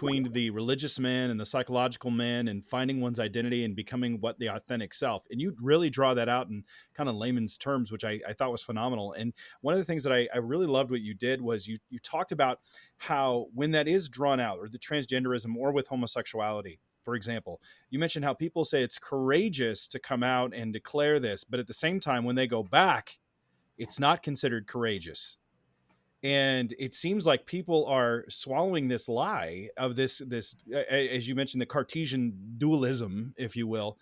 between the religious man and the psychological man and finding one's identity and becoming what the authentic self. And you really draw that out in kind of layman's terms, which I thought was phenomenal. And one of the things that I really loved what you did was you talked about how when that is drawn out, or the transgenderism, or with homosexuality, for example, you mentioned how people say it's courageous to come out and declare this, but at the same time, when they go back, it's not considered courageous. And it seems like people are swallowing this lie of this, as you mentioned, the Cartesian dualism, if you will.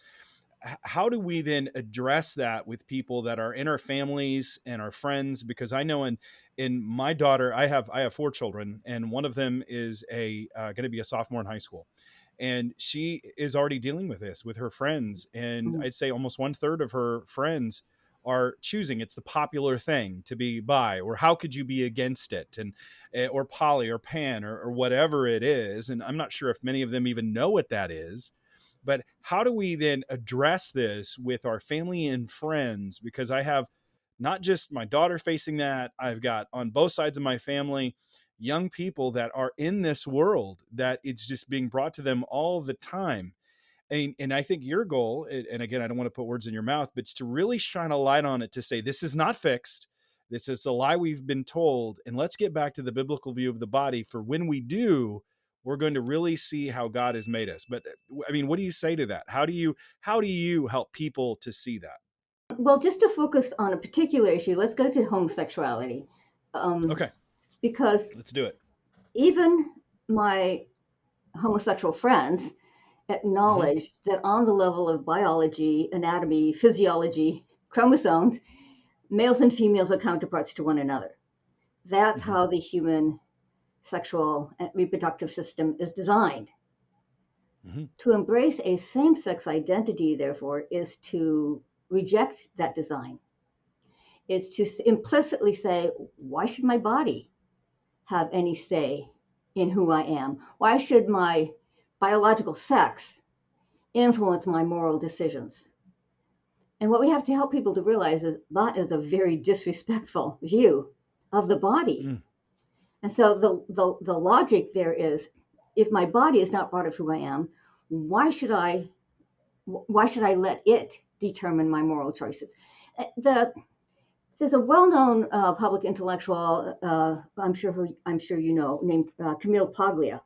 How do we then address that with people that are in our families and our friends? Because I know in my daughter, I have 4 children, and one of them is going to be a sophomore in high school. And she is already dealing with this with her friends. And I'd say almost 1/3 of her friends are choosing. It's the popular thing to be bi, or how could you be against it? And, or poly or pan or whatever it is. And I'm not sure if many of them even know what that is, but how do we then address this with our family and friends? Because I have not just my daughter facing that, I've got on both sides of my family, young people that are in this world that it's just being brought to them all the time. And I think your goal, and again, I don't want to put words in your mouth, but it's to really shine a light on it, to say, this is not fixed. This is a lie we've been told. And let's get back to the biblical view of the body, for when we do, we're going to really see how God has made us. But I mean, what do you say to that? How do you help people to see that? Well, just to focus on a particular issue, let's go to homosexuality. Okay, Because let's do it. even my homosexual friends acknowledge that on the level of biology, anatomy, physiology, chromosomes, males and females are counterparts to one another. That's how the human sexual and reproductive system is designed. To embrace a same-sex identity, therefore, is to reject that design. It's to implicitly say, why should my body have any say in who I am? Why should my biological sex influence my moral decisions? And what we have to help people to realize is that is a very disrespectful view of the body. And so the logic there is, if my body is not part of who I am, why should I let it determine my moral choices? There's a well-known public intellectual, I'm sure you know, named Camille Paglia.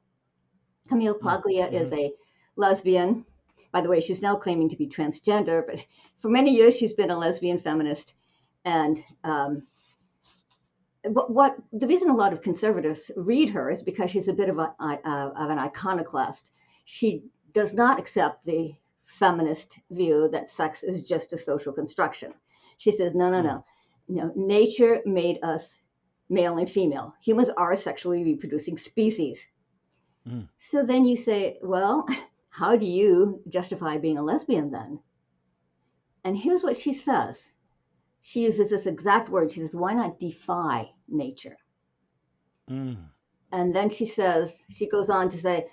Camille Paglia is a lesbian. By the way, she's now claiming to be transgender, but for many years she's been a lesbian feminist. And the reason a lot of conservatives read her is because she's a bit of an iconoclast. She does not accept the feminist view that sex is just a social construction. She says, no. Nature made us male and female. Humans are a sexually reproducing species. So then you say, well, how do you justify being a lesbian then? And here's what she says. She uses this exact word. She says, why not defy nature? And then she goes on to say,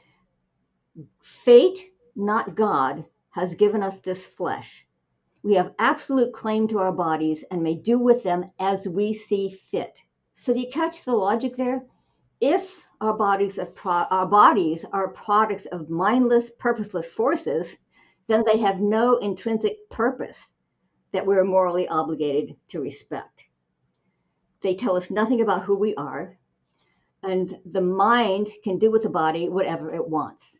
fate, not God, has given us this flesh. We have absolute claim to our bodies and may do with them as we see fit. So do you catch the logic there? If our bodies are products of mindless, purposeless forces, then they have no intrinsic purpose that we're morally obligated to respect. They tell us nothing about who we are, and the mind can do with the body whatever it wants.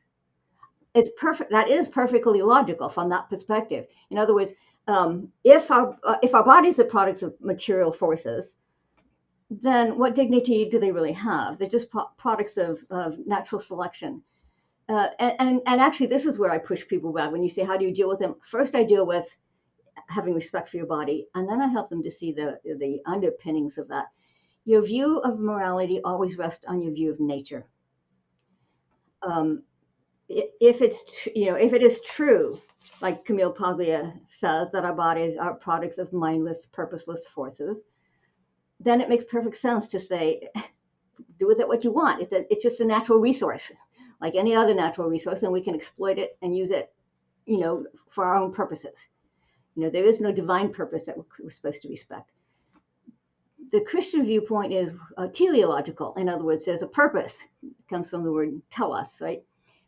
It's perfect. That is perfectly logical from that perspective. In other words, if our bodies are products of material forces, then what dignity do they really have? They're just products of natural selection. And actually, this is where I push people back. When you say, how do you deal with them? First, I deal with having respect for your body, and then I help them to see the underpinnings of that. Your view of morality always rests on your view of nature. If it is true, like Camille Paglia says, that our bodies are products of mindless, purposeless forces, then it makes perfect sense to say, do with it what you want. It's just a natural resource, like any other natural resource, and we can exploit it and use it, for our own purposes. There is no divine purpose that we're supposed to respect. The Christian viewpoint is teleological. In other words, there's a purpose. comes from the word telos, right?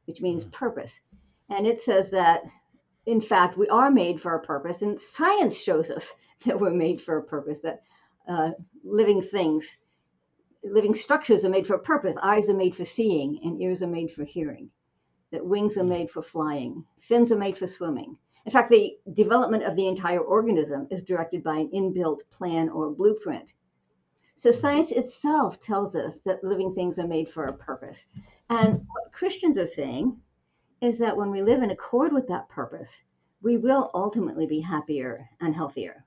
Which means purpose. And it says that, in fact, we are made for a purpose, and science shows us that we're made for a purpose, that uh, living things, living structures are made for a purpose. Eyes are made for seeing, and ears are made for hearing. That wings are made for flying, fins are made for swimming. In fact, the development of the entire organism is directed by an inbuilt plan or blueprint. So science itself tells us that living things are made for a purpose. And what Christians are saying is that when we live in accord with that purpose, we will ultimately be happier and healthier.